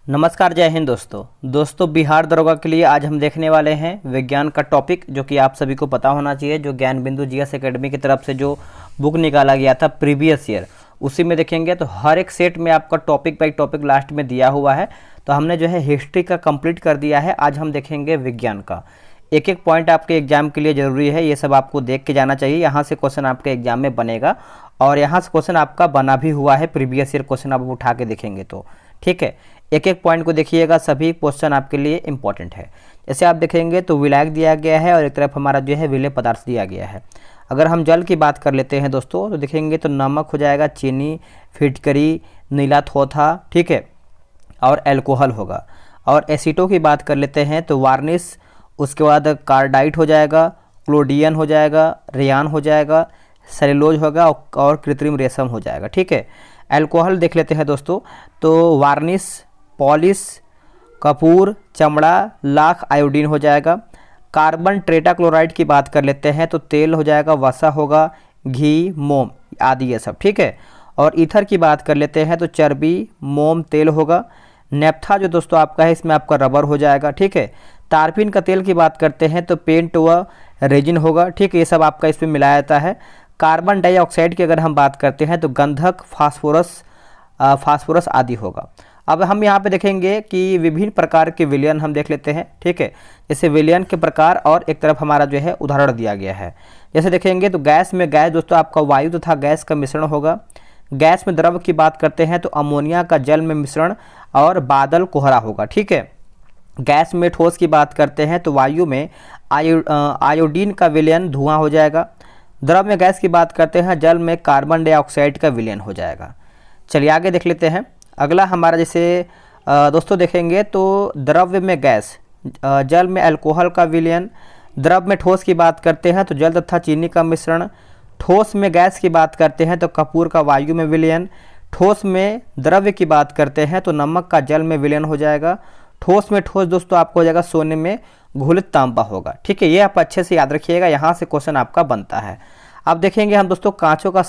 नमस्कार, जय हिंद दोस्तों बिहार दरोगा के लिए आज हम देखने वाले हैं विज्ञान का टॉपिक, जो कि आप सभी को पता होना चाहिए। जो ज्ञान बिंदु जीएस एकेडमी की तरफ से जो बुक निकाला गया था प्रीवियस ईयर, उसी में देखेंगे तो हर एक सेट में आपका टॉपिक बाई टॉपिक लास्ट में दिया हुआ है। तो हमने जो है हिस्ट्री का कंप्लीट कर दिया है। आज हम देखेंगे विज्ञान का। एक एक पॉइंट आपके एग्जाम के लिए ज़रूरी है, ये सब आपको देख के जाना चाहिए। यहाँ से क्वेश्चन आपके एग्जाम में बनेगा और यहाँ से क्वेश्चन आपका बना भी हुआ है। प्रीवियस ईयर क्वेश्चन आप उठा के देखेंगे तो ठीक है। एक एक पॉइंट को देखिएगा, सभी क्वेश्चन आपके लिए इंपॉर्टेंट है। जैसे आप देखेंगे तो विलायक दिया गया है और एक तरफ हमारा जो है विलेय पदार्थ दिया गया है। अगर हम जल की बात कर लेते हैं दोस्तों, तो देखेंगे तो नमक हो जाएगा, चीनी, फिटकरी, नीला थोथा, ठीक है, और एल्कोहल होगा। और एसीटो की बात कर लेते हैं तो वार्निश, उसके बाद कार्डाइट हो जाएगा, क्लोडियन हो जाएगा, रेयान हो जाएगा, सेलुलोज होगा और कृत्रिम रेशम हो जाएगा, ठीक है। एल्कोहल देख लेते हैं दोस्तों, तो वार्निश, पॉलिश, कपूर, चमड़ा, लाख, आयोडीन हो जाएगा। कार्बन टेट्राक्लोराइड की बात कर लेते हैं तो तेल हो जाएगा, वसा होगा, घी, मोम आदि ये सब, ठीक है। और ईथर की बात कर लेते हैं तो चर्बी, मोम, तेल होगा। नेप्था जो दोस्तों आपका है, इसमें आपका रबर हो जाएगा, ठीक है। तारपीन का तेल की बात करते हैं तो पेंट व रेजिन होगा, ठीक है। ये सब आपका इसमें मिलाया जाता है। कार्बन डाइऑक्साइड की अगर हम बात करते हैं तो गंधक, फास्फोरस आदि होगा। अब हम यहाँ पे देखेंगे कि विभिन्न प्रकार के विलयन हम देख लेते हैं, ठीक है। जैसे विलयन के प्रकार और एक तरफ हमारा जो है उदाहरण दिया गया है। जैसे देखेंगे तो गैस में गैस दोस्तों आपका वायु तथा गैस का मिश्रण होगा। गैस में द्रव की बात करते हैं तो अमोनिया का जल में मिश्रण और बादल कोहरा होगा, ठीक है। गैस में ठोस की बात करते हैं तो वायु में आयोडीन का विलयन धुआं हो जाएगा। द्रव में गैस की बात करते हैं, जल में कार्बन डाइऑक्साइड का विलयन हो जाएगा। चलिए आगे देख लेते हैं। अगला हमारा जैसे दोस्तों देखेंगे तो द्रव्य में गैस, जल में अल्कोहल का विलयन। द्रव में ठोस की बात करते हैं तो जल तथा चीनी का मिश्रण। ठोस में गैस की बात करते हैं तो कपूर का वायु में विलयन। ठोस में द्रव्य की बात करते हैं तो नमक का जल में विलयन हो जाएगा। ठोस में ठोस दोस्तों आपको हो जाएगा सोने में घुलित तांबा होगा, ठीक है। ये आप अच्छे से याद रखिएगा, यहाँ से क्वेश्चन आपका बनता है। अब देखेंगे हम दोस्तों कांचों का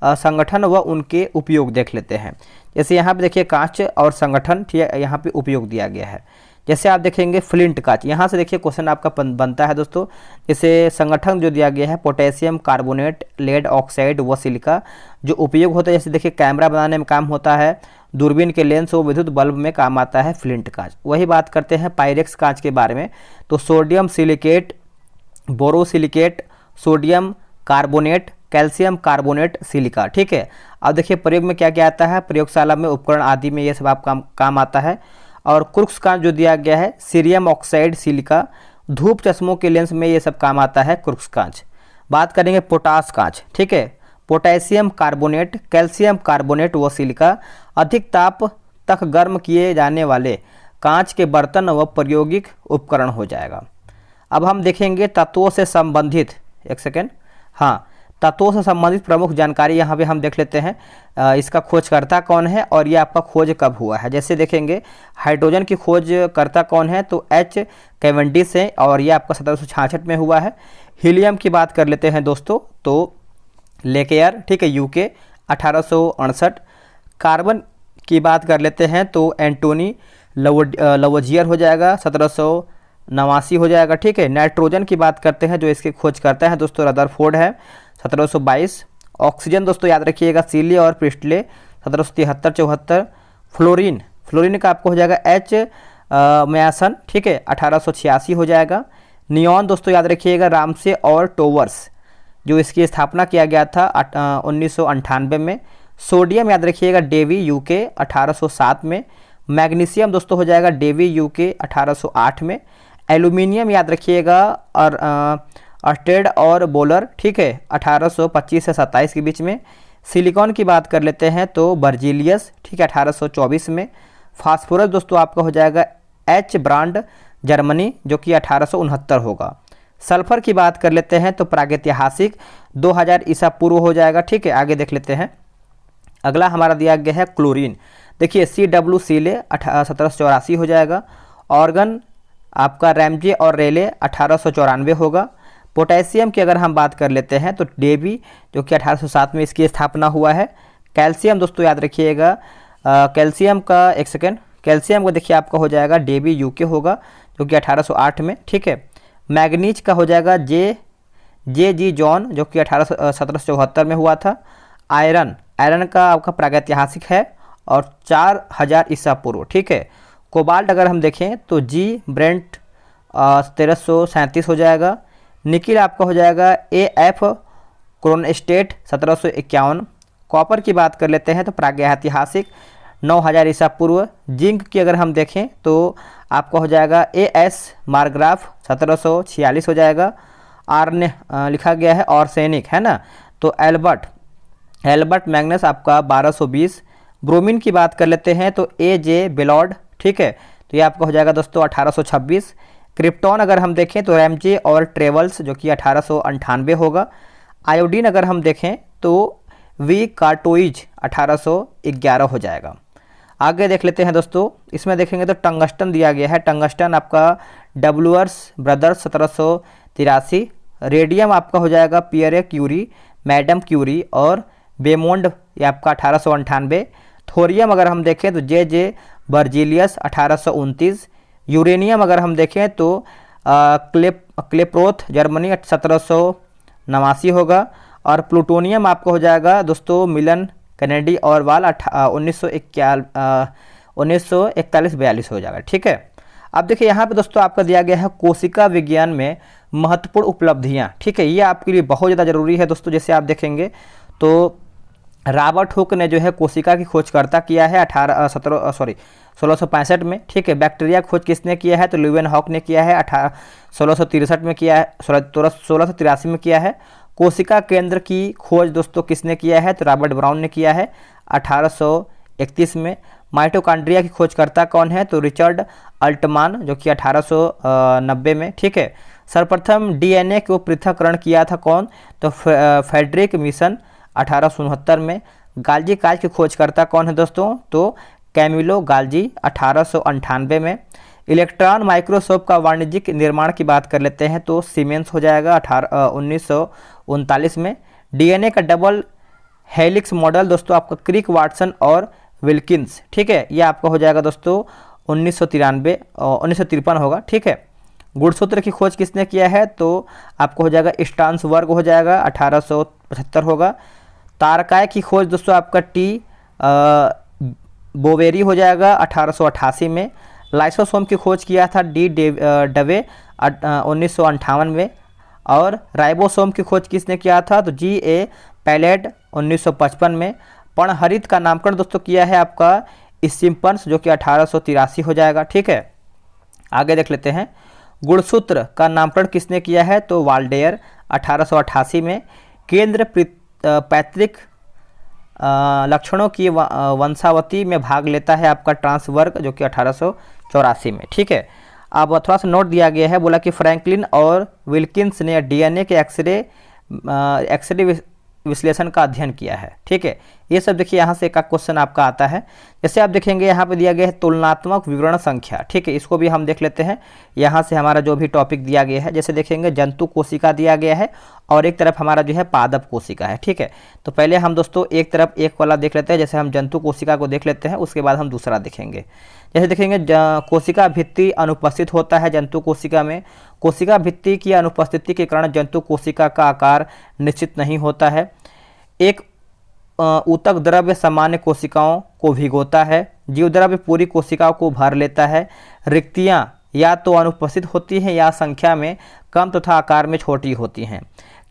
संगठन व उनके उपयोग देख लेते हैं। जैसे यहाँ पे देखिए कांच और संगठन, ठीक है, यहाँ पे उपयोग दिया गया है। जैसे आप देखेंगे फ्लिंट कांच, यहाँ से देखिए क्वेश्चन आपका बनता है दोस्तों। जैसे संगठन जो दिया गया है पोटेशियम कार्बोनेट, लेड ऑक्साइड व सिलिका। जो उपयोग होता है जैसे देखिए कैमरा बनाने में काम होता है, दूरबीन के लेंस व विद्युत बल्ब में काम आता है फ्लिंट कांच। वही बात करते हैं पायरेक्स कांच के बारे में, तो sodium silicate, borosilicate, sodium carbonate, calcium carbonate, silica, ठीक है। अब देखिए प्रयोग में क्या क्या आता है, प्रयोगशाला में उपकरण आदि में ये सब आप काम आता है। और क्रुक्स कांच जो दिया गया है, सीरियम ऑक्साइड, सिलिका। धूप चश्मों के लेंस में ये सब काम आता है क्रुक्स कांच। बात करेंगे पोटास कांच, ठीक है, पोटेशियम कार्बोनेट, कैल्शियम कार्बोनेट व सिलिका। अधिक ताप तक गर्म किए जाने वाले कांच के बर्तन व प्रायोगिक उपकरण हो जाएगा। अब हम देखेंगे तत्वों से संबंधित, एक सेकेंड, हाँ, तत्वों से संबंधित प्रमुख जानकारी यहाँ पे हम देख लेते हैं। इसका खोजकर्ता कौन है और ये आपका खोज कब हुआ है। जैसे देखेंगे हाइड्रोजन की खोजकर्ता कौन है, तो एच कैवेंडिश है और ये आपका 1766 में हुआ है। हीलियम की बात कर लेते हैं दोस्तों, तो लेकेयर, ठीक है, यूके 1868। कार्बन की बात कर लेते हैं तो एंटोनी लवोजियर हो जाएगा, 1789 हो जाएगा, ठीक है। नाइट्रोजन की बात करते हैं, जो इसके खोज करता है दोस्तों रदरफोर्ड है, 1722। ऑक्सीजन दोस्तों याद रखिएगा सीले और प्रिस्टले, 1773-74। फ्लोरीन का आपको हो जाएगा एच मैसन, ठीक है, 1886 हो जाएगा। नियॉन दोस्तों याद रखिएगा रामसे और टोवर्स, जो इसकी स्थापना किया गया था 1998 में। सोडियम याद रखिएगा डेवी, यूके 1807 में। मैग्नीशियम दोस्तों हो जाएगा डेवी, यूके 1808 में। एल्यूमिनियम याद रखिएगा और अस्टेड और बोलर, ठीक है, 1825 से 27 के बीच में। सिलिकॉन की बात कर लेते हैं तो बर्जिलियस, ठीक है, 1824 में। फास्फोरस दोस्तों आपका हो जाएगा एच ब्रांड, जर्मनी, जो कि 1869 होगा। सल्फर की बात कर लेते हैं तो प्रागैतिहासिक 2000 ईसा पूर्व हो जाएगा, ठीक है। आगे देख लेते हैं। अगला हमारा दिया गया है क्लोरीन, देखिए CW सीले 1784 हो जाएगा। ऑर्गन आपका रैमजे और रेले 1894 होगा। पोटेशियम की अगर हम बात कर लेते हैं तो डेवी, जो कि 1807 में इसकी स्थापना हुआ है। कैल्शियम दोस्तों याद रखिएगा, कैल्शियम का एक सेकेंड, कैल्शियम का देखिए आपका हो जाएगा डेबी यूके होगा जो कि 1808 में, ठीक है। मैग्नीज का हो जाएगा जे जी जॉन जो कि 1774 में हुआ था। आयरन का आपका प्रागैतिहासिक है और 4000 ईसा पूर्व, ठीक है। कोबाल्ट अगर हम देखें तो जी ब्रेंट 1337 हो जाएगा। निकिल आपका हो जाएगा AF क्रोनस्टेट 1751। कॉपर की बात कर लेते हैं तो प्रागैतिहासिक 9000 ईसा पूर्व। जिंक की अगर हम देखें तो आपका हो जाएगा AS मार्ग्राफ 1746 हो जाएगा। आर्ने लिखा गया है ऑर्सेनिक, है ना, तो एल्बर्ट मैग्नस आपका 1220। ब्रोमीन की बात कर लेते हैं तो AJ बेलॉर्ड, ठीक है, तो ये आपका हो जाएगा दोस्तों 1826। क्रिप्टॉन अगर हम देखें तो रैमजे और ट्रेवल्स जो कि 1898 होगा। आयोडीन अगर हम देखें तो वी कार्टोइज 1811 हो जाएगा। आगे देख लेते हैं दोस्तों, इसमें देखेंगे तो टंगस्टन दिया गया है। टंगस्टन आपका डब्लूअर्स ब्रदर्स 1783। रेडियम आपका हो जाएगा पियरे क्यूरी, मैडम क्यूरी और बेमोंड, ये आपका 1898। थोरियम अगर हम देखें तो जे बर्जिलियस 1829। यूरेनियम अगर हम देखें तो क्लेप्रोथ जर्मनी 1789 होगा। और प्लूटोनियम आपका हो जाएगा दोस्तों मिलन कैनेडी और वाल 1941-42 हो जाएगा, ठीक है। अब देखिए यहाँ पे दोस्तों आपका दिया गया है कोशिका विज्ञान में महत्वपूर्ण उपलब्धियाँ, ठीक है, ये आपके लिए बहुत ज़्यादा जरूरी है दोस्तों। जैसे आप देखेंगे तो रॉबर्ट हुक ने जो है कोशिका की खोजकर्ता किया है 1665 में, ठीक है। बैक्टीरिया की खोज किसने किया है तो ल्यूवेन हॉक ने किया है 1663 में किया है, 1683 में किया है। कोशिका केंद्र की खोज दोस्तों किसने किया है तो रॉबर्ट ब्राउन ने किया है 1831 में। माइटोकॉन्ड्रिया की खोजकर्ता कौन है तो रिचर्ड अल्टमान जो कि 1890 में, ठीक है। सर्वप्रथम DNA को पृथक्करण किया था कौन तो फ्रेडरिक मिशन 1869 में। गाल्जी काज की खोजकर्ता कौन है दोस्तों तो कैमिलो गाल्जी 1898 में। इलेक्ट्रॉन माइक्रोस्कोप का वाणिज्यिक निर्माण की बात कर लेते हैं तो सीमेंस हो जाएगा 1939 में। DNA का डबल हेलिक्स मॉडल दोस्तों आपका क्रिक वाटसन और विल्किंस, ठीक है, ये आपका हो जाएगा दोस्तों 1953 होगा, ठीक है। गुणसूत्र की खोज किसने किया है तो आपको हो जाएगा स्टान्सबर्ग हो जाएगा 1875 होगा। तारकाय की खोज दोस्तों आपका बोवेरी हो जाएगा 1888 में। लाइसोसोम की खोज किया था डवे 1958 में। और राइबोसोम की खोज किसने किया था तो G.A. पैलेट 1955 में। पर्णहरित का नामकरण दोस्तों किया है आपका स्टिम्पन्स जो कि 1883 हो जाएगा, ठीक है। आगे देख लेते हैं, गुणसूत्र का नामकरण किसने किया है तो वाल्डेयर 1888 में। केंद्र पैतृक लक्षणों की वंशावती में भाग लेता है आपका ट्रांसवर्ग जो कि 1884 में, ठीक है। अब थोड़ा सा नोट दिया गया है, बोला कि फ्रैंकलिन और विल्किंस ने DNA के एक्सरे विश्लेषण का अध्ययन किया है, ठीक है। ये सब देखिए यहाँ से एक क्वेश्चन आपका आता है। जैसे आप देखेंगे यहाँ पे दिया गया है तुलनात्मक विवरण संख्या, ठीक है, इसको भी हम देख लेते हैं। यहाँ से हमारा जो भी टॉपिक दिया गया है, जैसे देखेंगे जंतु कोशिका दिया गया है और एक तरफ हमारा जो है पादप कोशिका है, ठीक है। तो पहले हम दोस्तों एक तरफ एक वाला देख लेते हैं, जैसे हम जंतु कोशिका को देख लेते हैं, उसके बाद हम दूसरा देखेंगे। जैसे देखेंगे कोशिका भित्ति अनुपस्थित होता है जंतु कोशिका में। कोशिका भित्ति की अनुपस्थिति के कारण जंतु कोशिका का आकार निश्चित नहीं होता है। एक ऊतक द्रव्य सामान्य कोशिकाओं को भिगोता है। जीव द्रव्य पूरी कोशिकाओं को भर लेता है। रिक्तियां या तो अनुपस्थित होती हैं या संख्या में कम तथा आकार में छोटी होती हैं।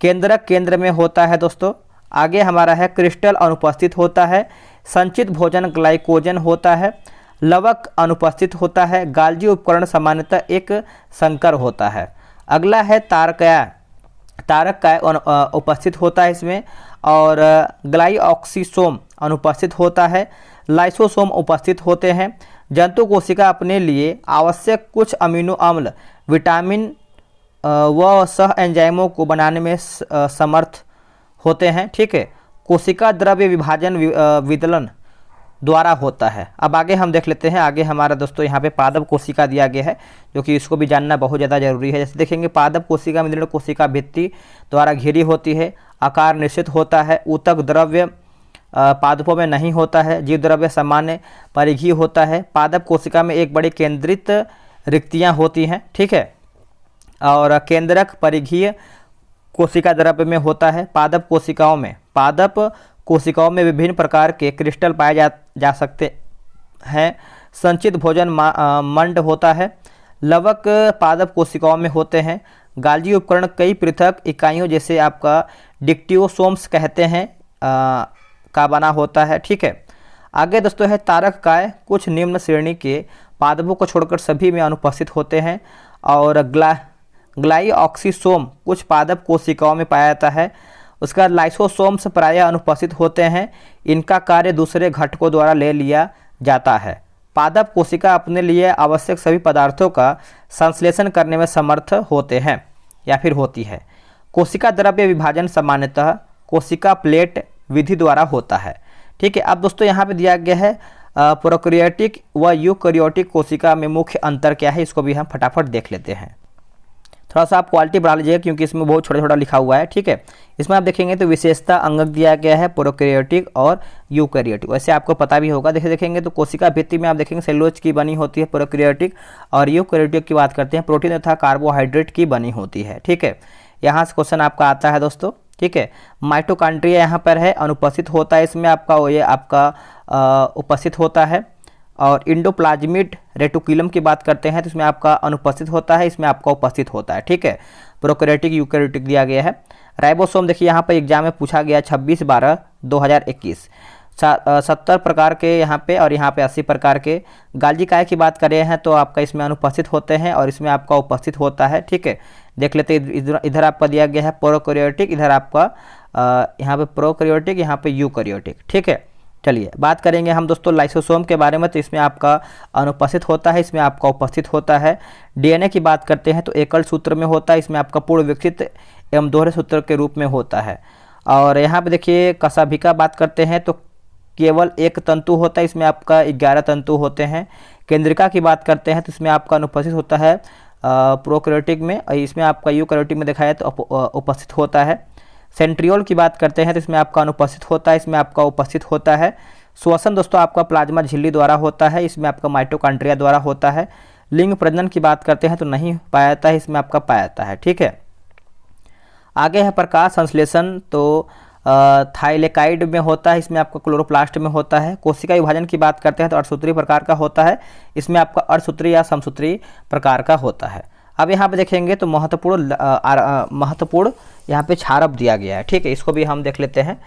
केंद्रक केंद्र में होता है दोस्तों। आगे हमारा है क्रिस्टल अनुपस्थित होता है। संचित भोजन ग्लाइकोजन होता है। लवक अनुपस्थित होता है। गाल्जी उपकरण सामान्यतः एक संकर होता है। अगला है तारक उपस्थित होता है इसमें, और ग्लाइऑक्सीसोम अनुपस्थित होता है। लाइसोसोम उपस्थित होते हैं। जंतु कोशिका अपने लिए आवश्यक कुछ अमीनो अम्ल, विटामिन व सह एंजाइमों को बनाने में समर्थ होते हैं, ठीक है। कोशिका द्रव्य विभाजन विदलन द्वारा होता है। अब आगे हम देख लेते हैं। आगे हमारा दोस्तों यहाँ पे पादप कोशिका दिया गया है, जो कि इसको भी जानना बहुत ज़्यादा जरूरी है। जैसे देखेंगे पादप कोशिका में कोशिका भित्ति द्वारा घिरी होती है। आकार निश्चित होता है। ऊतक द्रव्य पादपों में नहीं होता है। जीव द्रव्य सामान्य परिघीय होता है। पादप कोशिका में एक बड़ी केंद्रित रिक्तियाँ होती हैं, ठीक है, और केंद्रक परिघीय कोशिका द्रव्य में होता है। पादप कोशिकाओं में विभिन्न प्रकार के क्रिस्टल पाए जा सकते हैं। संचित भोजन मंड होता है। लवक पादप कोशिकाओं में होते हैं। गाल्जी उपकरण कई पृथक इकाइयों जैसे आपका डिक्टियोसोम्स कहते हैं का बना होता है, ठीक है। आगे दोस्तों है तारक काय, कुछ निम्न श्रेणी के पादपों को छोड़कर सभी में अनुपस्थित होते हैं। और ग्लाइऑक्सीसोम कुछ पादप कोशिकाओं में पाया जाता है। उसका लाइसोसोम्स प्रायः अनुपस्थित होते हैं। इनका कार्य दूसरे घटकों द्वारा ले लिया जाता है। पादप कोशिका अपने लिए आवश्यक सभी पदार्थों का संश्लेषण करने में समर्थ होते हैं या फिर होती है। कोशिका द्रव्य विभाजन सामान्यतः कोशिका प्लेट विधि द्वारा होता है, ठीक है। अब दोस्तों यहाँ पे दिया गया है प्रोकैरियोटिक व यूकैरियोटिक कोशिका में मुख्य अंतर क्या है, इसको भी हम फटाफट देख लेते हैं। थोड़ा सा आप क्वालिटी बढ़ा लीजिएगा क्योंकि इसमें बहुत छोटा छोटा लिखा हुआ है, ठीक है। इसमें आप देखेंगे तो विशेषता अंगक दिया गया है प्रोकैरियोटिक और यूकैरियोटिक, वैसे आपको पता भी होगा। देखेंगे तो कोशिका भित्ति में आप देखेंगे सेलुलोज की बनी होती है प्रोकैरियोटिक, और यूकैरियोटिक की बात करते हैं प्रोटीन तथा कार्बोहाइड्रेट की बनी होती है, ठीक है। यहाँ से क्वेश्चन आपका आता है दोस्तों, ठीक है। माइटोकॉन्ड्रिया यहाँ पर है, अनुपस्थित होता है इसमें आपका, ये आपका उपस्थित होता है। और इंडोप्लाज्मिड रेटिकुलम की बात करते हैं तो इसमें आपका अनुपस्थित होता है, इसमें आपका उपस्थित होता है, ठीक है। प्रोकैरियोटिक यूकैरियोटिक दिया गया है। राइबोसोम देखिए यहाँ पर एग्जाम में पूछा गया 26/12/2021, 70 प्रकार के यहाँ पे और यहाँ पे 80 प्रकार के। गाल्जी काय की बात करें हैं तो आपका इसमें अनुपस्थित होते हैं और इसमें आपका उपस्थित होता है, ठीक है। देख लेते इधर आपका दिया गया है प्रोकैरियोटिक, इधर आपका यहाँ पे प्रोकैरियोटिक, यहाँ पे यूकैरियोटिक, ठीक है। चलिए बात करेंगे हम दोस्तों लाइसोसोम के बारे में, तो इसमें आपका अनुपस्थित होता है, इसमें आपका उपस्थित होता है। डीएनए की बात करते हैं तो एकल सूत्र में होता है, इसमें आपका पूर्ण विकसित एवं दोहरे सूत्र के रूप में होता है। और यहाँ पे देखिए कशाभिका बात करते हैं तो केवल एक तंतु होता है, इसमें आपका 11 तंतु होते हैं। केंद्रिका की बात करते हैं तो इसमें आपका अनुपस्थित होता है प्रोकैरियोटिक में, और इसमें आपका यूकैरियोटिक में दिखाया तो उपस्थित होता है। सेंट्रियोल की बात करते हैं तो इसमें आपका अनुपस्थित होता है, इसमें आपका उपस्थित होता है। श्वसन दोस्तों आपका प्लाज्मा झिल्ली द्वारा होता है, इसमें आपका माइटोकॉन्ड्रिया द्वारा होता है। लिंग प्रजनन की बात करते हैं तो नहीं पाया जाता है, इसमें आपका पाया जाता है, ठीक है। आगे है प्रकाश संश्लेषण, तो थाइलेकाइड में होता है, इसमें आपका क्लोरोप्लास्ट में होता है। कोशिका विभाजन की बात करते हैं तो अर्धसूत्री प्रकार का होता है, इसमें आपका अर्धसूत्री या समसूत्री प्रकार का होता है। अब यहाँ पे देखेंगे तो महत्वपूर्ण यहाँ पे क्षारक दिया गया है, ठीक है। इसको भी हम देख लेते हैं।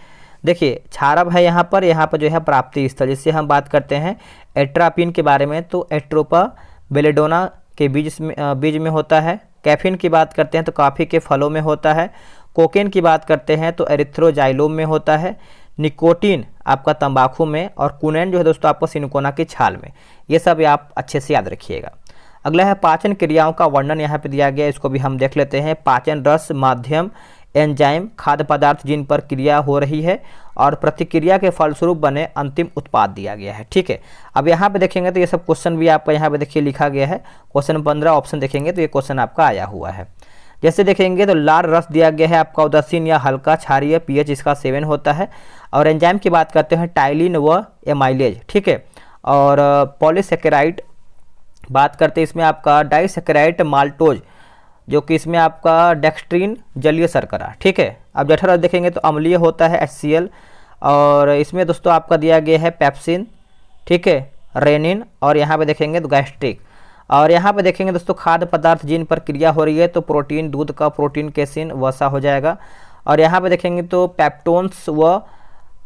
देखिए क्षारक है यहाँ पर जो है प्राप्ति स्थल, जिससे हम बात करते हैं एट्रापिन के बारे में, तो एट्रोपा बेलेडोना के बीज में होता है। कैफीन की बात करते हैं तो कॉफ़ी के फलों में होता है। कोकेन की बात करते हैं तो एरिथ्रोजाइलोम में होता है। निकोटीन आपका तंबाकू में, और कुनैन जो है दोस्तों आपको सिनकोना की छाल में। ये सब आप अच्छे से याद रखिएगा। अगला है पाचन क्रियाओं का वर्णन यहाँ पे दिया गया है, इसको भी हम देख लेते हैं। पाचन रस, माध्यम, एंजाइम, खाद्य पदार्थ जिन पर क्रिया हो रही है और प्रतिक्रिया के फलस्वरूप बने अंतिम उत्पाद दिया गया है, ठीक है। अब यहाँ पे देखेंगे तो ये सब क्वेश्चन भी आपका यहाँ पे देखिए लिखा गया है। क्वेश्चन 15 ऑप्शन देखेंगे तो ये क्वेश्चन आपका आया हुआ है। जैसे देखेंगे तो लाल रस दिया गया है आपका उदासीन या हल्का क्षारीय, पीएच इसका 7 होता है। और एंजाइम की बात करते हैं टाइलिन व एमाइलेज, ठीक है। और पॉलीसेकेराइड बात करते हैं, इसमें आपका डाइसेकेराइड माल्टोज, जो कि इसमें आपका डेक्स्ट्रीन जलीय शर्करा, ठीक है। अब जठर देखेंगे तो अम्लीय होता है HCl, और इसमें दोस्तों आपका दिया गया है पेप्सिन, ठीक है, रेनिन, और यहाँ पे देखेंगे तो गैस्ट्रिक। और यहाँ पे देखेंगे दोस्तों खाद्य पदार्थ जिन पर क्रिया हो रही है तो प्रोटीन, दूध का प्रोटीन केसिन वसा हो जाएगा। और यहाँ पे देखेंगे तो पेप्टोन्स व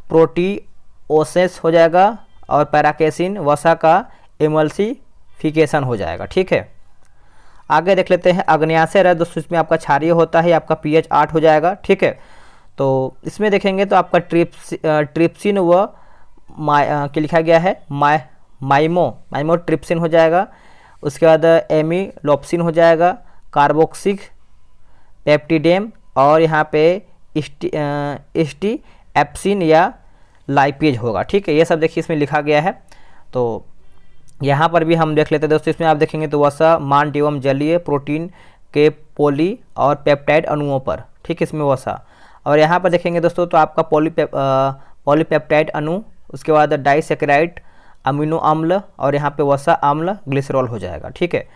प्रोटीओसेस हो जाएगा, और पैराकेसिन वसा का एमल्सिफिकेशन हो जाएगा, ठीक है। आगे देख लेते हैं अग्न्याशय रस, दोस्तों इसमें आपका क्षारीय होता है, आपका pH 8 हो जाएगा, ठीक है। तो इसमें देखेंगे तो आपका ट्रिप्सिन व क्या लिखा गया है माइमोट्रिप्सिन हो जाएगा। उसके बाद एमिलोप्सिन हो जाएगा, कार्बोक्सिक पेप्टिडेम, और यहाँ पे एस्टीएप्सिन या लाइपेज होगा, ठीक है। ये सब देखिए इसमें लिखा गया है। तो यहाँ पर भी हम देख लेते हैं दोस्तों, इसमें आप देखेंगे तो वसा मांड एवं जलीय प्रोटीन के पॉली और पेप्टाइड अणुओं पर, ठीक है, इसमें वसा। और यहाँ पर देखेंगे दोस्तों तो आपका पॉलीपेप्टाइड अणु, उसके बाद डाइसैकेराइड अमीनो अम्ल, और यहाँ पे वसा अम्ल ग्लिसरॉल हो जाएगा। ठीक है,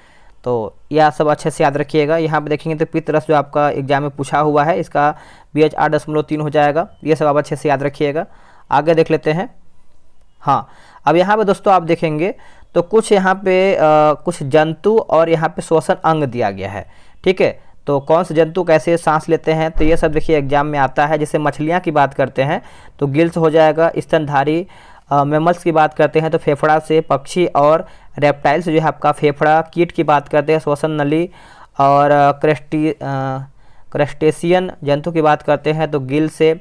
तो यह सब अच्छे से याद रखिएगा। यहाँ पे देखेंगे तो पित्त रस जो आपका एग्जाम में पूछा हुआ है, इसका pH 8.3 हो जाएगा। ये सब आप अच्छे से याद रखिएगा। आगे देख लेते हैं। हाँ, अब यहाँ पे दोस्तों आप देखेंगे तो कुछ यहाँ पे कुछ जंतु और यहाँ पे श्वसन अंग दिया गया है। ठीक है, तो कौन से जंतु कैसे सांस लेते हैं, तो ये सब देखिए एग्जाम में आता है। जैसे मछलियाँ की बात करते हैं तो गिल्स हो जाएगा। स्तनधारी मैमल्स की बात करते हैं तो फेफड़ा से, पक्षी और रेप्टाइल्स जो है आपका फेफड़ा, कीट की बात करते हैं श्वसन नली, और क्रस्टेशियन जंतु की बात करते हैं तो गिल से,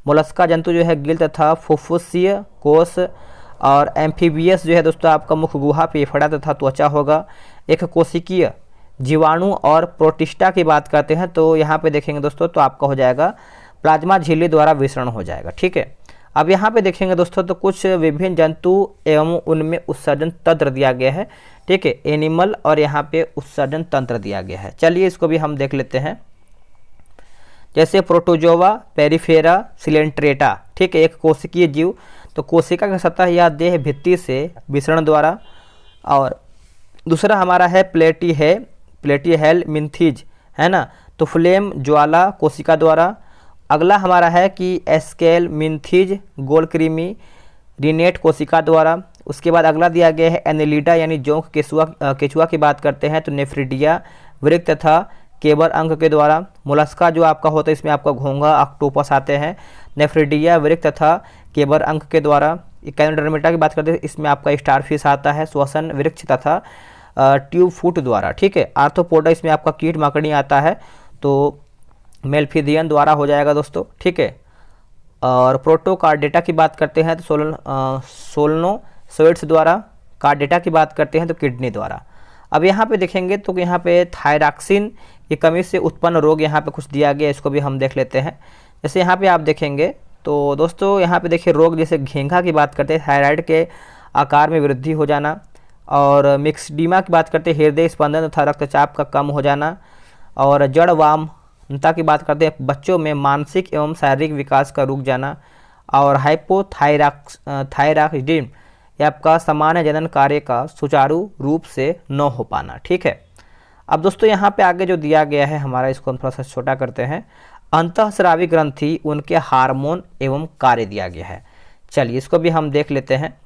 मोलस्का जंतु जो है गिल तथा फुफ्फुसीय कोष, और एम्फीबियस जो है दोस्तों आपका मुख, गुहा, फेफड़ा तथा त्वचा होगा। एक कोशिकीय जीवाणु और प्रोटिस्टा की बात करते हैं तो यहाँ पे देखेंगे दोस्तों तो आपका हो जाएगा प्लाज्मा झिल्ली द्वारा विसरण हो जाएगा। ठीक है, अब यहाँ पे देखेंगे दोस्तों तो कुछ विभिन्न जंतु एवं उनमें उत्सर्जन तंत्र दिया गया है। ठीक है, एनिमल और यहाँ पे उत्सर्जन तंत्र दिया गया है। चलिए इसको भी हम देख लेते हैं। जैसे प्रोटोजोवा, पेरिफेरा, सिलेंट्रेटा। ठीक है, एक कोशिकीय जीव, तो कोशिका की सतह या देह भित्ति से विसरण द्वारा। और दूसरा हमारा है प्लेटीहेल मिन्थीज, है ना, तो फ्लेम ज्वाला कोशिका द्वारा। अगला हमारा है कि एस्केल मिन्थीज गोलकृमि रिनेट कोशिका द्वारा। उसके बाद अगला दिया गया है एनेलिडा यानी जोंक केचुआ की बात करते हैं तो नेफ्रिडिया वृक्क तथा केबर अंग के द्वारा। मोलस्का जो आपका होता है इसमें आपका घोंघा, ऑक्टोपस आते हैं, नेफ्रिडिया वृक्क तथा केबर अंग के द्वारा। कैनोडर्मेटा की बात करते हैं इसमें आपका स्टारफिश आता है श्वसन वृक्ष तथा ट्यूब फूट द्वारा। ठीक है, आर्थ्रोपोडा इसमें आपका कीट मकड़ी आता है तो मेल्फिदियन द्वारा हो जाएगा दोस्तों। ठीक है, और प्रोटोकार्डेटा की बात करते हैं तो सोलनोसोइड्स द्वारा। कार्डेटा की बात करते हैं तो किडनी द्वारा। अब यहाँ पे देखेंगे तो यहाँ पे थायरॉक्सिन की कमी से उत्पन्न रोग यहाँ पे कुछ दिया गया, इसको भी हम देख लेते हैं। जैसे यहाँ पे आप देखेंगे तो दोस्तों यहाँ पे देखिए रोग जैसे घेंघा की बात करते हैं, थायराइड के आकार में वृद्धि हो जाना, और मिक्सडीमा की बात करते हैं हृदय स्पंदन तथा रक्तचाप का कम हो जाना, और जड़ वामनता की बात करते हैं बच्चों में मानसिक एवं शारीरिक विकास का रुक जाना, और हाइपोथायराइडिज्म या आपका सामान्य जनन कार्य का सुचारू रूप से न हो पाना। ठीक है, अब दोस्तों यहाँ पे आगे जो दिया गया है हमारा, इसको हम थोड़ा सा छोटा करते हैं। अंतःस्रावी ग्रंथि, उनके हार्मोन एवं कार्य दिया गया है। चलिए इसको भी हम देख लेते हैं।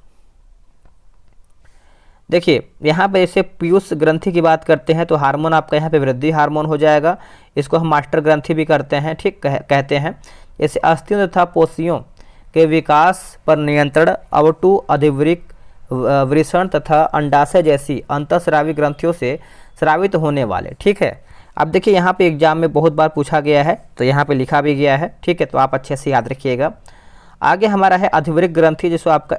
देखिए यहाँ पे जैसे पीयूष ग्रंथि की बात करते हैं तो हार्मोन आपका यहाँ पे वृद्धि हार्मोन हो जाएगा, इसको हम मास्टर ग्रंथि भी करते हैं। ठीक कहते हैं। जैसे अस्थियों तथा पोषियों के विकास पर नियंत्रण, अवटु, अधिवृक्क, वृषण तथा अंडाशय जैसी अंतःस्रावी ग्रंथियों से स्रावित होने वाले। ठीक है, अब देखिए यहाँ पे एग्जाम में बहुत बार पूछा गया है तो यहाँ पे लिखा भी गया है। ठीक है, तो आप अच्छे से याद रखिएगा। आगे हमारा है अधिवृक्क ग्रंथि, जिसको आपका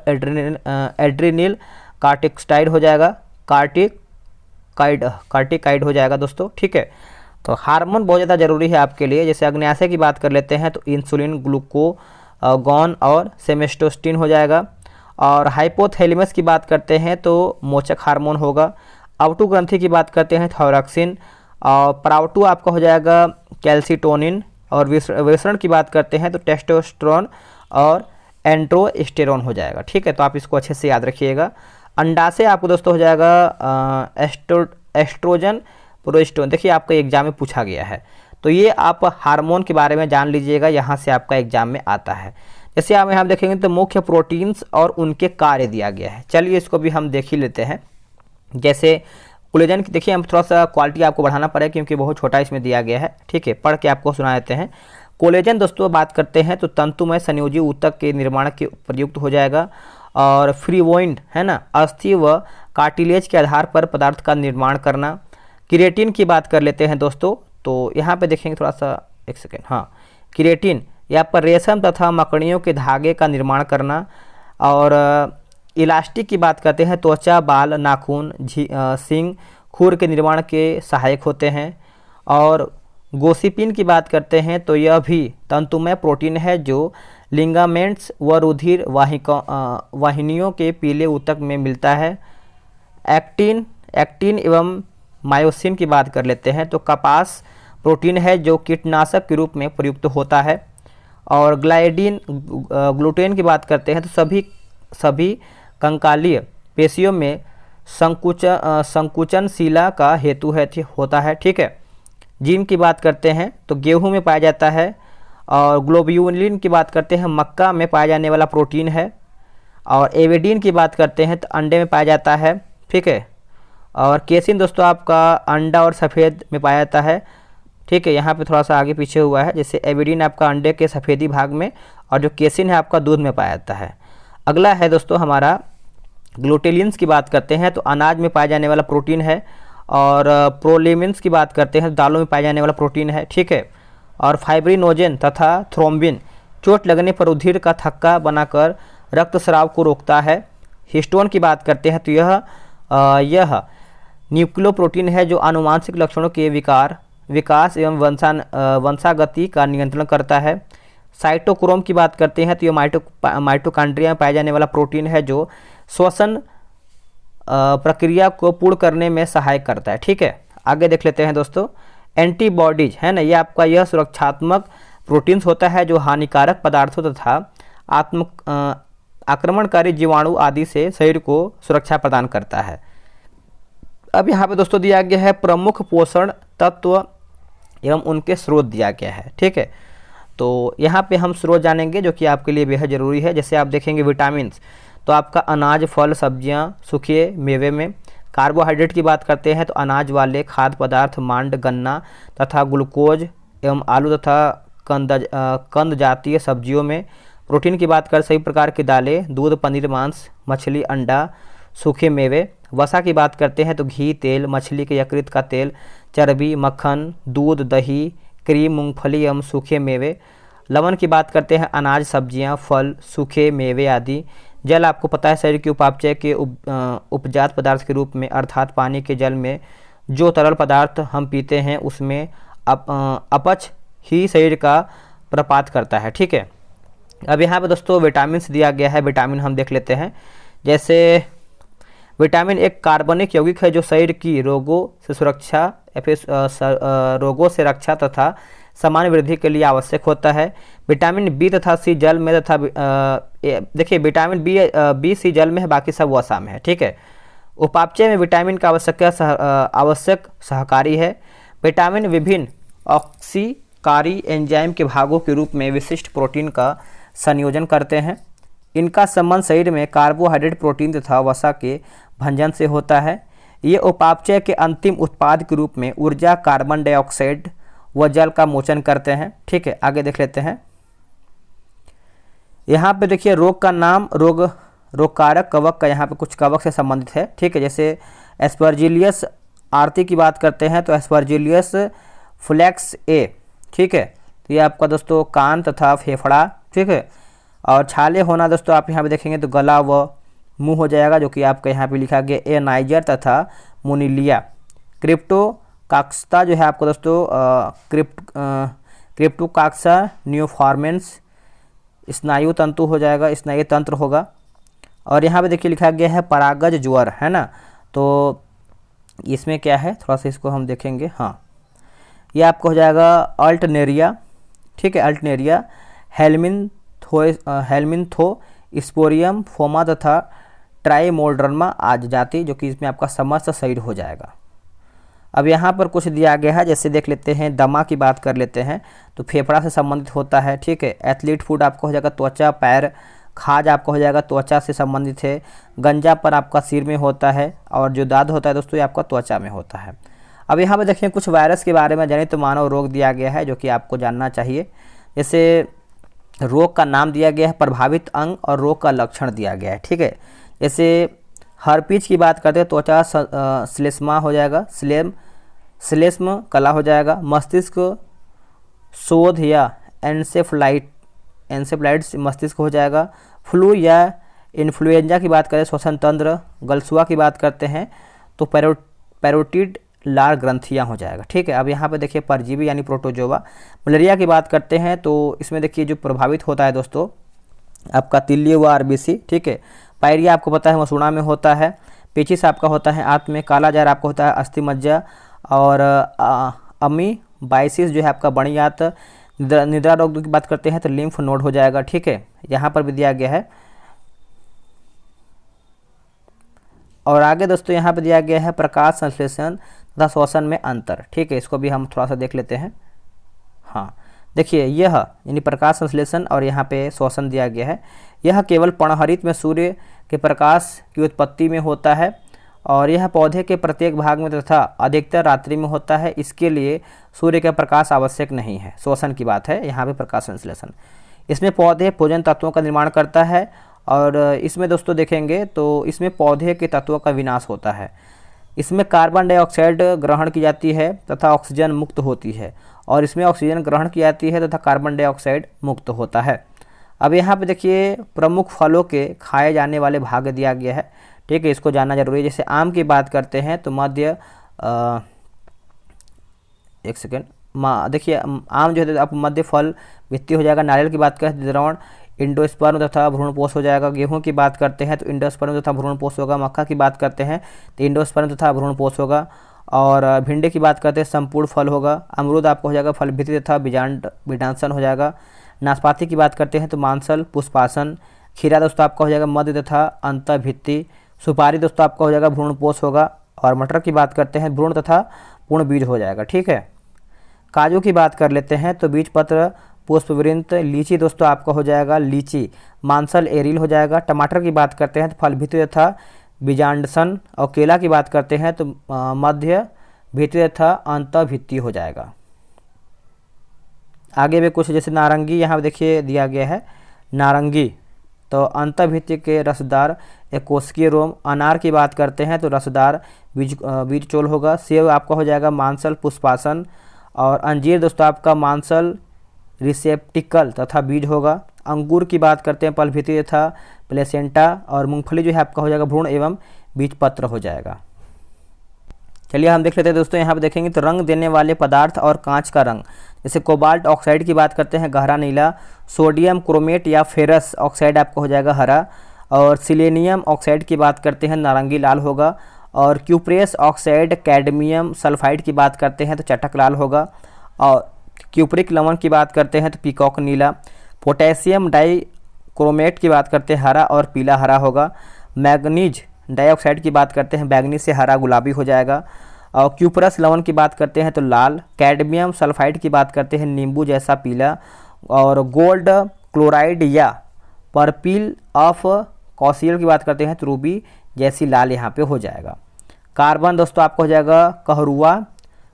एड्रीनिल कार्टिकस्टाइड हो जाएगा, कार्टिकाइड हो जाएगा दोस्तों। ठीक है, तो हार्मोन बहुत ज़्यादा जरूरी है आपके लिए। जैसे अग्न्याशय की बात कर लेते हैं तो इंसुलिन, ग्लूकागॉन और सेमेस्टोस्टिन हो जाएगा, और हाइपोथैलेमस की बात करते हैं तो मोचक हार्मोन होगा। अवटु ग्रंथि की बात करते हैं थायरॉक्सिन, और प्रावटु आपका हो जाएगा कैल्सिटोनिन, और वृषण की बात करते हैं तो टेस्टोस्टेरोन और एंड्रोस्टेरोन हो जाएगा। ठीक है, तो आप इसको अच्छे से याद रखिएगा। अंडाशय आपको दोस्तों हो जाएगा एस्ट्रोजन, प्रोजेस्टेरोन। देखिए आपका एग्जाम में पूछा गया है तो ये आप हार्मोन के बारे में जान लीजिएगा, यहाँ से आपका एग्जाम में आता है। जैसे आप यहाँ देखेंगे तो मुख्य प्रोटीन्स और उनके कार्य दिया गया है। चलिए इसको भी हम देख ही लेते हैं। जैसे कोलेजन की देखिए हम थोड़ा सा क्वालिटी आपको बढ़ाना पड़ेगा क्योंकि बहुत छोटा इसमें दिया गया है। ठीक है, पढ़ के आपको सुना देते हैं। कोलेजन दोस्तों बात करते हैं तो तंतुमय संयोजी ऊतक के निर्माण के प्रयुक्त हो जाएगा, और फ्रीवोइंड है ना, अस्थि व कार्टिलेज के आधार पर पदार्थ का निर्माण करना। क्रिएटिन की बात कर लेते हैं दोस्तों, तो यहाँ पे देखेंगे थोड़ा सा, एक सेकेंड। हाँ, क्रिएटिन यहाँ पर रेशम तथा मकड़ियों के धागे का निर्माण करना, और इलास्टिक की बात करते हैं त्वचा, बाल, नाखून, सींग, खुर के निर्माण के सहायक होते हैं। और गोसिपिन की बात करते हैं तो यह भी तंतुमय प्रोटीन है जो लिगामेंट्स व रुधिर वाहिनियों के पीले ऊतक में मिलता है। एक्टिन एवं मायोसिन की बात कर लेते हैं तो कपास प्रोटीन है जो कीटनाशक के रूप में प्रयुक्त होता है। और ग्लाइडिन ग्लूटेन की बात करते हैं तो सभी कंकालीय पेशियों में संकुचनशीला का हेतु होता है, ठीक है। जिंक की बात करते हैं तो गेहूं में पाया जाता है। और ग्लोब्यूलिन की बात करते हैं मक्का में पाया जाने वाला प्रोटीन है। और एविडीन की बात करते हैं तो अंडे में पाया जाता है, ठीक है। और केसिन दोस्तों आपका अंडा और सफ़ेद में पाया जाता है, ठीक है। यहाँ पे थोड़ा सा आगे पीछे हुआ है, जैसे एविडीन आपका अंडे के सफ़ेदी भाग में और जो केसिन है आपका दूध में पाया जाता है। अगला है दोस्तों हमारा ग्लूटेलिन्स की बात करते हैं तो अनाज में पाया जाने वाला प्रोटीन है। और प्रोलेमिन्स की बात करते हैं तो दालों में पाया जाने वाला प्रोटीन है, ठीक है। और फाइब्रिनोजेन तथा थ्रोम्बिन चोट लगने पर उधिर का थक्का बनाकर रक्तस्राव को रोकता है। हिस्टोन की बात करते हैं तो यह न्यूक्लियोप्रोटीन है जो आनुवांशिक लक्षणों के विकास एवं वंशागति का नियंत्रण करता है। साइटोक्रोम की बात करते हैं तो यह माइटोकॉन्ड्रिया में पाया जाने वाला प्रोटीन है जो श्वसन प्रक्रिया को पूर्ण करने में सहायक करता है, ठीक है। आगे देख लेते हैं दोस्तों एंटीबॉडीज है ना, ये आपका यह सुरक्षात्मक प्रोटीन्स होता है जो हानिकारक पदार्थों तथा आक्रमणकारी जीवाणु आदि से शरीर को सुरक्षा प्रदान करता है। अब यहाँ पे दोस्तों दिया गया है प्रमुख पोषण तत्व एवं उनके स्रोत दिया गया है, ठीक है। तो यहाँ पे हम स्रोत जानेंगे जो कि आपके लिए बेहद ज़रूरी है। जैसे आप देखेंगे विटामिन्स तो आपका अनाज, फल, सब्जियाँ, सूखे मेवे में। कार्बोहाइड्रेट की बात करते हैं तो अनाज वाले खाद्य पदार्थ, मांड, गन्ना तथा ग्लूकोज एवं आलू तथा कंद जातीय सब्जियों में। प्रोटीन की बात कर सभी प्रकार की दालें, दूध, पनीर, मांस, मछली, अंडा, सूखे मेवे। वसा की बात करते हैं तो घी, तेल, मछली के यकृत का तेल, चर्बी, मक्खन, दूध, दही, क्रीम, मूंगफली एवं सूखे मेवे। लवण की बात करते हैं अनाज, सब्जियां, फल, सूखे मेवे आदि। जल आपको पता है शरीर के उपापचय के उपजात पदार्थ के रूप में, अर्थात पानी के जल में जो तरल पदार्थ हम पीते हैं उसमें अपच ही शरीर का प्रपात करता है, ठीक है। अब यहाँ पे दोस्तों विटामिन दिया गया है, विटामिन हम देख लेते हैं। जैसे विटामिन एक कार्बनिक यौगिक है जो शरीर की रोगों से रक्षा तथा सामान्य वृद्धि के लिए आवश्यक होता है। विटामिन बी तथा सी जल में तथा देखिए विटामिन बी सी जल में है, बाकी सब वसा में है, ठीक है। उपापचय में विटामिन का आवश्यक सहकारी है। विटामिन विभिन्न ऑक्सीकारी एंजाइम के भागों के रूप में विशिष्ट प्रोटीन का संयोजन करते हैं। इनका संबंध शरीर में कार्बोहाइड्रेट, प्रोटीन तथा वसा के भंजन से होता है। ये उपापचय के अंतिम उत्पाद के रूप में ऊर्जा, कार्बन डाइऑक्साइड व जल का मोचन करते हैं, ठीक है। आगे देख लेते हैं। यहाँ पे देखिए रोग का नाम, रोगकारक कवक का यहाँ पे कुछ कवक से संबंधित है, ठीक है। जैसे एस्परजिलियस आरती की बात करते हैं तो एस्परजिलियस फ्लैक्स ए, ठीक है। तो ये आपका दोस्तों कान तथा फेफड़ा, ठीक है। और छाले होना दोस्तों आप यहाँ पे देखेंगे तो गला व मुंह हो जाएगा, जो कि आपका यहाँ पे लिखा गया ए नाइजर तथा मोनिलिया। क्रिप्टोकाक्सा जो है आपको दोस्तों क्रिप्टोकाक्सा न्यूफॉर्मेंस स्नायु तंतु हो जाएगा, स्नायु तंत्र होगा। और यहाँ पे देखिए लिखा गया है परागज ज्वर, है ना। तो इसमें क्या है थोड़ा सा इसको हम देखेंगे। हाँ, ये आपको हो जाएगा अल्टनेरिया, ठीक है। अल्टनेरिया, हेलमिन्थो स्पोरियम फोमा तथा ट्राइमोडर्मा आज जाति, जो कि इसमें आपका समस्त शरीर हो जाएगा। अब यहाँ पर कुछ दिया गया है, जैसे देख लेते हैं। दमा की बात कर लेते हैं तो फेफड़ा से संबंधित होता है, ठीक है। एथलीट फूड आपका हो जाएगा त्वचा, पैर। खाज आपका हो जाएगा त्वचा से संबंधित है। गंजा पर आपका सिर में होता है। और जो दाद होता है दोस्तों ये आपका त्वचा में होता है। अब यहाँ पर देखिए कुछ वायरस के बारे में जनित मानव रोग दिया गया है जो कि आपको जानना चाहिए। जैसे रोग का नाम दिया गया है, प्रभावित अंग और रोग का लक्षण दिया गया है, ठीक है। जैसे हर्पीज की बात करते हैं त्वचा श्लेष्मा हो जाएगा, श्लेष्म कला हो जाएगा। मस्तिष्क शोध या एन्सेफ्लाइटिस मस्तिष्क हो जाएगा। फ्लू या इन्फ्लुएंजा की बात करें श्वसन तंत्र। गलसुआ की बात करते हैं तो पैरोटिड लार ग्रंथियाँ हो जाएगा, ठीक है। अब यहाँ पे देखिए परजीवी यानी प्रोटोजोआ। मलेरिया की बात करते हैं तो इसमें देखिए जो प्रभावित होता है दोस्तों आपका तिल्ली व आरबीसी, ठीक है। पायरिया आपको पता है मसूड़ा में होता है। पेचिस आपका होता है आंत में। काला जार आपको होता है अस्थि मज्जा। और अमीबाइसिस जो है आपका बड़ी आंत। निद्रा रोग की बात करते हैं तो लिम्फ नोड हो जाएगा। ठीक है, यहाँ पर भी दिया गया है। और आगे दोस्तों यहाँ पर दिया गया है प्रकाश संश्लेषण तथा श्वसन में अंतर। ठीक है, इसको भी हम थोड़ा सा देख लेते हैं। हाँ, देखिए यह यानी प्रकाश संश्लेषण और यहाँ पे श्वसन दिया गया है। यह केवल पर्णहरित में सूर्य के प्रकाश की उत्पत्ति में होता है और यह पौधे के प्रत्येक भाग में तथा अधिकतर रात्रि में होता है। इसके लिए सूर्य का प्रकाश आवश्यक नहीं है। श्वसन की बात है यहाँ पे, प्रकाश संश्लेषण। इसमें पौधे भोजन तत्वों का निर्माण करता है और इसमें दोस्तों देखेंगे तो इसमें पौधे के तत्वों का विनाश होता है। इसमें कार्बन डाइऑक्साइड ग्रहण की जाती है तथा ऑक्सीजन मुक्त होती है और इसमें ऑक्सीजन ग्रहण की जाती है तथा कार्बन डाइऑक्साइड मुक्त होता है। अब यहाँ पे देखिए प्रमुख फलों के खाए जाने वाले भाग दिया गया है। ठीक है, इसको जानना जरूरी है। जैसे आम की बात करते हैं तो मध्य एक सेकेंड देखिए आम जो है आप मध्य फल वित्तीय हो जाएगा। नारियल की बात करें तो द्रवण इंडोस्पर्म तथा भ्रूणपोष हो जाएगा। गेहूं की बात करते हैं तो इंडोस्पर्म तथा भ्रूणपोष होगा। मक्का की बात करते हैं तो इंडोस्पर्म तथा भ्रूणपोष होगा। और भिंडी की बात करते हैं संपूर्ण फल होगा। अमरूद आपको हो जाएगा फल भित्ति तथा बीजांडसन हो जाएगा। नाशपाती की बात करते हैं तो मांसल पुष्पासन। खीरा दोस्तों आपका हो जाएगा मध्य तथा अंतः भित्ति। सुपारी दोस्तों आपका हो जाएगा भ्रूणपोष होगा। और मटर की बात करते हैं भ्रूण तथा पूर्ण बीज हो जाएगा। ठीक है, काजू की बात कर लेते हैं तो बीज पत्र पुष्पवृंत। लीची दोस्तों आपका हो जाएगा लीची मांसल एरिल हो जाएगा। टमाटर की बात करते हैं तो फल भित्ति तथा बीजांडसन। और केला की बात करते हैं तो मध्य भित्ति तथा अंतः भित्ति हो जाएगा। आगे भी कुछ जैसे नारंगी यहाँ देखिए दिया गया है। नारंगी तो अंतः भित्ति के रसदार एक कोशिकीय रोम। अनार की बात करते हैं तो रसदार बीज चोल होगा। सेब आपका हो जाएगा मांसल पुष्पासन। और अंजीर दोस्तों आपका मांसल रिसेप्टिकल तथा बीज होगा। अंगूर की बात करते हैं फल भित्ति तथा प्लेसेंटा। और मूंगफली जो है आपका हो जाएगा भ्रूण एवं बीज पत्र हो जाएगा। चलिए हम देख लेते हैं दोस्तों। यहाँ पे देखेंगे तो रंग देने वाले पदार्थ और कांच का रंग। जैसे कोबाल्ट ऑक्साइड की बात करते हैं गहरा नीला। सोडियम क्रोमेट या फेरस ऑक्साइड आपका हो जाएगा हरा। और सिलेनियम ऑक्साइड की बात करते हैं नारंगी लाल होगा। और क्यूप्रेस ऑक्साइड कैडमियम सल्फाइड की बात करते हैं तो चटक लाल होगा। और क्यूप्रिक लवण की बात करते हैं तो पीकॉक नीला। पोटेशियम डाइक्रोमेट की बात करते हैं हरा और पीला हरा होगा। मैग्नीज डाइऑक्साइड की बात करते हैं बैगनी से हरा गुलाबी हो जाएगा। और क्यूपरस लवण की बात करते हैं तो लाल। कैडमियम सल्फाइड की बात करते हैं नींबू जैसा पीला। और गोल्ड क्लोराइड या पर्पिल ऑफ कॉसियल की बात करते हैं तो रूबी जैसी लाल यहाँ पे हो जाएगा। कार्बन दोस्तों आपको हो जाएगा कहरुआ।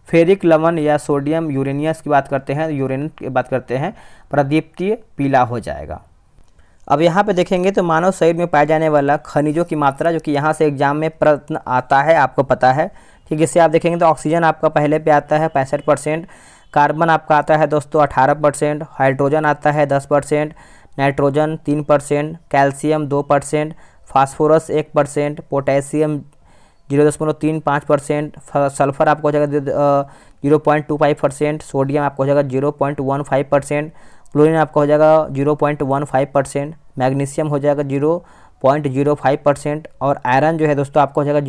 फेरिक लवण या सोडियम यूरेनियस की बात करते हैं यूरेनियम की बात करते हैं प्रदीप्तीय पीला हो जाएगा। अब यहाँ पे देखेंगे तो मानव शरीर में पाए जाने वाला खनिजों की मात्रा, जो कि यहाँ से एग्जाम में प्रश्न आता है, आपको पता है। ठीक है, इससे आप देखेंगे तो ऑक्सीजन आपका पहले पे आता है 65%। कार्बन आपका आता है दोस्तों 18%। हाइड्रोजन आता है 10%। Nitrogen 3%। Calcium 2%। Phosphorus 1%। Potassium 0.35%। Sulphur आपको हो जाएगा 0.25%। सोडियम आपको हो जाएगा 0.15%। क्लोरीन आपका हो जाएगा 0.15%। मैग्नीशियम हो जाएगा 0.05%। और आयरन जो है दोस्तों आपको हो जाएगा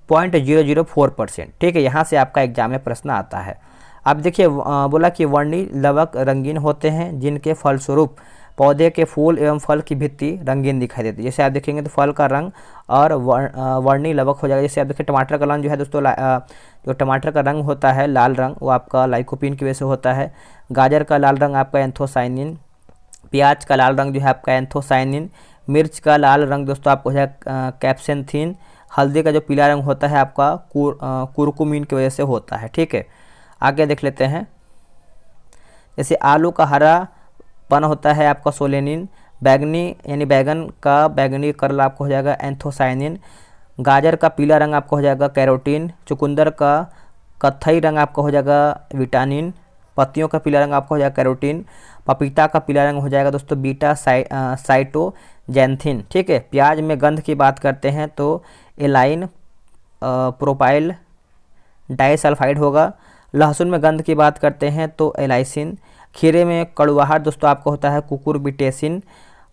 0.004%। ठीक है, यहाँ से आपका एग्जाम में प्रश्न आता है। अब देखिए बोला कि वर्णी लवक रंगीन होते हैं जिनके फलस्वरूप पौधे के फूल एवं फल की भित्ति रंगीन दिखाई देती है। जैसे आप देखेंगे तो फल का रंग और वर्णी लवक हो जाएगा। जैसे आप देखिए टमाटर का रंग जो है दोस्तों जो टमाटर का रंग होता है लाल रंग, वो आपका लाइकोपीन की वजह से होता है। गाजर का लाल रंग आपका एंथोसाइनिन। प्याज का लाल रंग जो है आपका एंथोसाइनिन। मिर्च का लाल रंग दोस्तों आपको है कैप्सेंथिन। हल्दी का जो पीला रंग होता है आपका कुरकुमिन की वजह से होता है। ठीक है, आगे देख लेते हैं। जैसे आलू का हरा पन होता है आपका सोलेनिन। बैगनी यानी बैगन का बैगनी कर्ल आपको हो जाएगा एंथोसाइनिन। गाजर का पीला रंग आपको हो जाएगा कैरोटीन। चुकंदर का कत्थई रंग आपको हो जाएगा विटामिन। पत्तियों का पीला रंग आपको हो जाएगा कैरोटीन। पपीता का पीला रंग हो जाएगा दोस्तों बीटा साइटोजैंथिन। ठीक है, प्याज में गंध की बात करते हैं तो एलाइन प्रोपाइल डाइसल्फाइड होगा। लहसुन में गंध की बात करते हैं तो एलाइसिन। खीरे में कड़वाहट दोस्तों आपको होता है कुकुरबिटेसिन।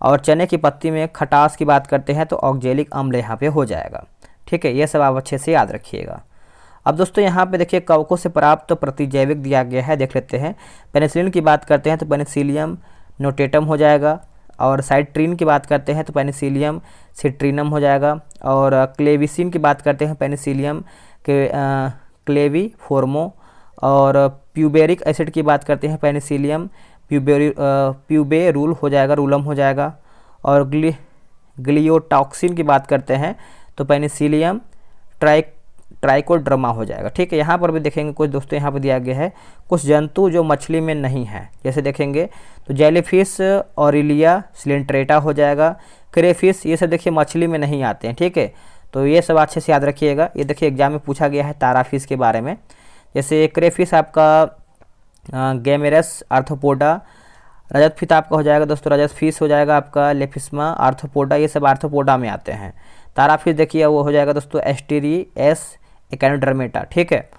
और चने की पत्ती में खटास की बात करते हैं तो ऑक्जेलिक अम्ल यहाँ पे हो जाएगा। ठीक है, ये सब आप अच्छे से याद रखिएगा। अब दोस्तों यहाँ पे देखिए कवकों से प्राप्त प्रतिजैविक दिया गया है, देख लेते हैं। पेनिसिलिन की बात करते हैं तो पेनिसिलियम नोटेटम हो जाएगा, और साइट्रीन की बात करते हैं तो पेनिसिलियम सिट्रीनम हो जाएगा, और क्लेविसिन की बात करते हैं पेनिसिलियम के क्लेविफोर्मो, और प्यूबेरिक एसिड की बात करते हैं पेनिसिलियम प्यूबेरुल हो जाएगा, रूलम हो जाएगा, और ग्लियोटॉक्सिन की बात करते हैं तो पेनिसिलियम ट्राइकोड्रमा हो जाएगा। ठीक है, यहाँ पर भी देखेंगे कुछ दोस्तों यहाँ पर दिया गया है कुछ जंतु जो मछली में नहीं है, जैसे देखेंगे तो जेलीफिश ऑरिलिया सिलेंट्रेटा हो जाएगा, क्रेफिश, ये सब देखिए मछली में नहीं आते हैं। ठीक है, तो ये सब अच्छे से याद रखिएगा। ये देखिए एग्जाम में पूछा गया है ताराफिश के बारे में, जैसे क्रेफिश आपका गैमेरस आर्थ्रोपोडा, रजतफिश आपका हो जाएगा दोस्तों रजतफिश हो जाएगा आपका लेफिस्मा आर्थ्रोपोडा, ये सब आर्थ्रोपोडा में आते हैं। ताराफिश देखिए वो हो जाएगा दोस्तों एस्टेरिएस एकेनोडर्मेटा। ठीक है,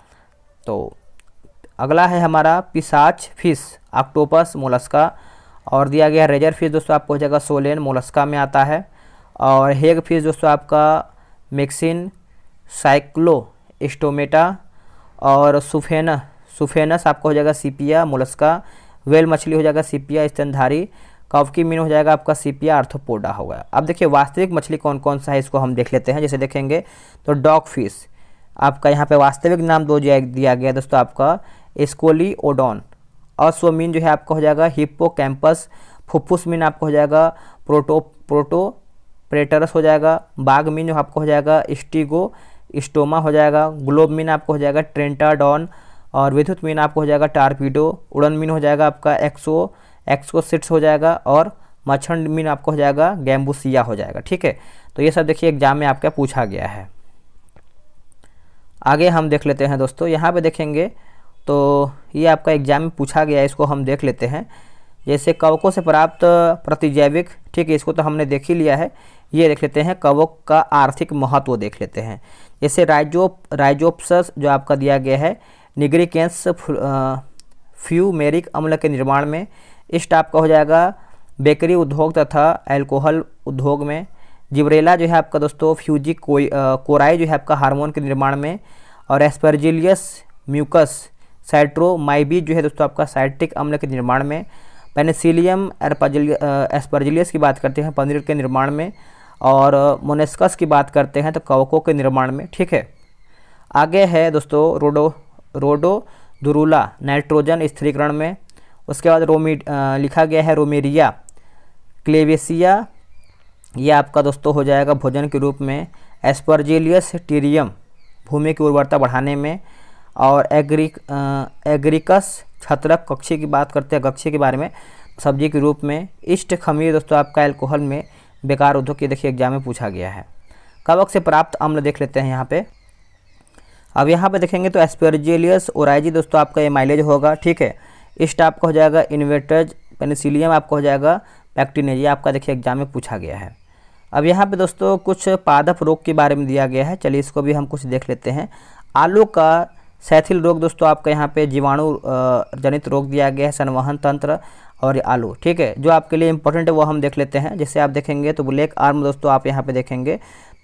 तो अगला है हमारा पिशाच फिश, ऑक्टोपस मोलस्का, और दिया गया रेजर फिश दोस्तों आपको हो जाएगा सोलेन मोलस्का में आता है, और हेग फिश दोस्तों आपका मैक्सिन साइक्लोस्टोमेटा, और सुफेनस आपका हो जाएगा सीपिया मोलस्का, वेल मछली हो जाएगा सीपिया स्तनधारी, कवकी मीन हो जाएगा आपका सीपिया आर्थ्रोपोडा होगा। अब देखिए वास्तविक मछली कौन कौन सा है इसको हम देख लेते हैं। जैसे देखेंगे तो डॉग फिश आपका यहाँ पे वास्तविक नाम दिया गया दोस्तों आपका स्कोलिओडॉन, अश्वमीन जो है आपका हो जाएगा हिप्पोकैम्पस, फुफ्फुस मीन आपका हो जाएगा प्रोटोप्रेटरस हो जाएगा, बाघ मीन जो आपका हो जाएगा स्टीगो स्टोमा हो जाएगा, ग्लोब मीन आपको हो जाएगा ट्रेंटाडॉन, और विद्युत मीन आपको हो जाएगा टारपीडो, उड़न मीन हो जाएगा आपका एक्सोसिट्स हो जाएगा, और मछंड मीन आपको हो जाएगा गैम्बुसिया हो जाएगा। ठीक है, तो ये सब देखिए एग्जाम में आपका पूछा गया है। आगे हम देख लेते हैं दोस्तों, यहाँ पे देखेंगे तो ये आपका एग्जाम में पूछा गया है, इसको हम देख लेते हैं। जैसे कवकों से प्राप्त प्रतिजैविक, ठीक है, इसको तो हमने देख ही लिया है। ये देख लेते हैं कवक का आर्थिक महत्व देख लेते हैं। जैसे राइजोप्सस जो आपका दिया गया है निग्रिकेंस फ्यूमेरिक अम्ल के निर्माण में, इस्ट आपका हो जाएगा बेकरी उद्योग तथा अल्कोहल उद्योग में, जिब्रेला जो है आपका दोस्तों फ्यूजी कोराई जो है आपका हार्मोन के निर्माण में, और एस्परजिलियस म्यूकस साइट्रोमाइबीज जो है दोस्तों आपका साइट्रिक अम्ल के निर्माण में, पेनिसिलियम एस्परजिलियस की बात करते हैं पनीर के निर्माण में, और मोनेस्कस की बात करते हैं तो कवकों के निर्माण में। ठीक है, आगे है दोस्तों रोडोदुरुला नाइट्रोजन स्थिरीकरण में, उसके बाद लिखा गया है रोमेरिया क्लेवेसिया, ये आपका दोस्तों हो जाएगा भोजन के रूप में, एस्परजिलियस टीरियम भूमि की उर्वरता बढ़ाने में, और एग्रिकस छत्रक कक्षी की बात करते हैं कक्षी के बारे में सब्जी के रूप में, ईस्ट खमीर दोस्तों आपका अल्कोहल में बेकार उद्योग की देखिए एग्जाम में पूछा गया है। कवक से प्राप्त अम्ल देख लेते हैं यहाँ पे। अब यहाँ पे देखेंगे तो एस्परजिलियस ओराइजी दोस्तों आपका ये माइलेज होगा। ठीक है, ईस्ट आपका हो जाएगा इन्वेटर्ज, पेनिसिलियम आपका हो जाएगा पैक्टिनेज, ये आपका देखिए एग्जाम में पूछा गया है। अब यहाँ पे दोस्तों कुछ पादप रोग के बारे में दिया गया है, चलिए इसको भी हम कुछ देख लेते हैं। आलू का सैथिल रोग दोस्तों आपका यहाँ पे जीवाणु जनित रोग दिया गया है, संवहन तंत्र और आलू। ठीक है, जो आपके लिए इंपॉर्टेंट है वो हम देख लेते हैं। जैसे आप देखेंगे तो ब्लैक आर्म दोस्तों आप यहाँ पे देखेंगे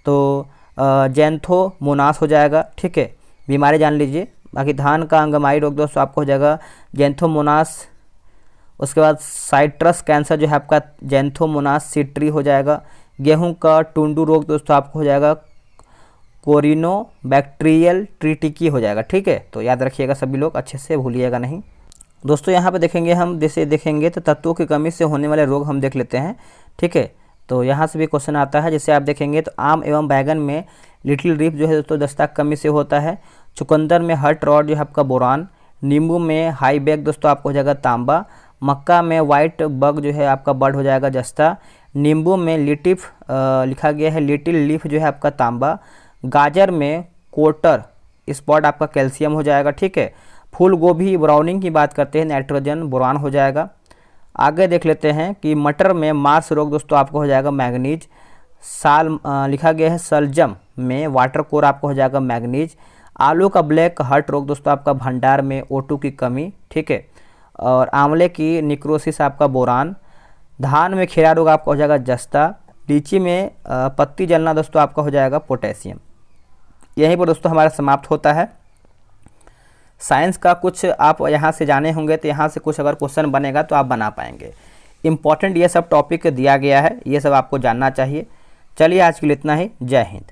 तो जैंथोमोनास हो जाएगा। ठीक है, बीमारी जान लीजिए। बाकी धान का अंगमाई रोग दोस्तों आपको हो जाएगा जैंथोमोनास, उसके बाद साइट्रस कैंसर जो है आपका जैंथोमोनास सिट्री हो जाएगा। गेहूं का टुंडू रोग दोस्तों आपको हो जाएगा कोरिनोबैक्टीरियल ट्रिटिकी हो जाएगा। ठीक है, तो याद रखिएगा सभी लोग, अच्छे से भूलिएगा नहीं। दोस्तों यहाँ पे देखेंगे हम, जैसे देखेंगे तो तत्वों की कमी से होने वाले रोग हम देख लेते हैं। ठीक है, तो यहाँ से भी क्वेश्चन आता है। जैसे आप देखेंगे तो आम एवं बैगन में लिटिल रीफ जो है दोस्तों दस्ता कमी से होता है। चुकंदर में हर्ट रॉड जो है आपका बोरान, नींबू में हाई बैग दोस्तों आपको हो जाएगा तांबा, मक्का में वाइट बग जो है आपका बर्ड हो जाएगा जस्ता, नींबू में लिटिफ लिखा गया है लिटिल लीफ जो है आपका तांबा, गाजर में कोटर स्पॉट आपका कैल्शियम हो जाएगा। ठीक है, फूल गोभी ब्राउनिंग की बात करते हैं नाइट्रोजन बोरान हो जाएगा। आगे देख लेते हैं कि मटर में मार्स रोग दोस्तों आपको हो जाएगा मैग्नीज, लिखा गया है सलजम में वाटर कोर आपको हो जाएगा मैग्नीज, आलू का ब्लैक हार्ट रोग दोस्तों आपका भंडार में O2 की कमी। ठीक है, और आंवले की निक्रोसिस आपका बोरान, धान में खीरा रोग आपका हो जाएगा जस्ता, लीची में पत्ती जलना दोस्तों आपका हो जाएगा पोटेशियम। यहीं पर दोस्तों हमारा समाप्त होता है। साइंस का कुछ आप यहाँ से जाने होंगे तो यहाँ से कुछ अगर क्वेश्चन बनेगा तो आप बना पाएंगे। इम्पॉर्टेंट ये सब टॉपिक दिया गया है, ये सब आपको जानना चाहिए। चलिए आज के लिए इतना ही। जय हिंद।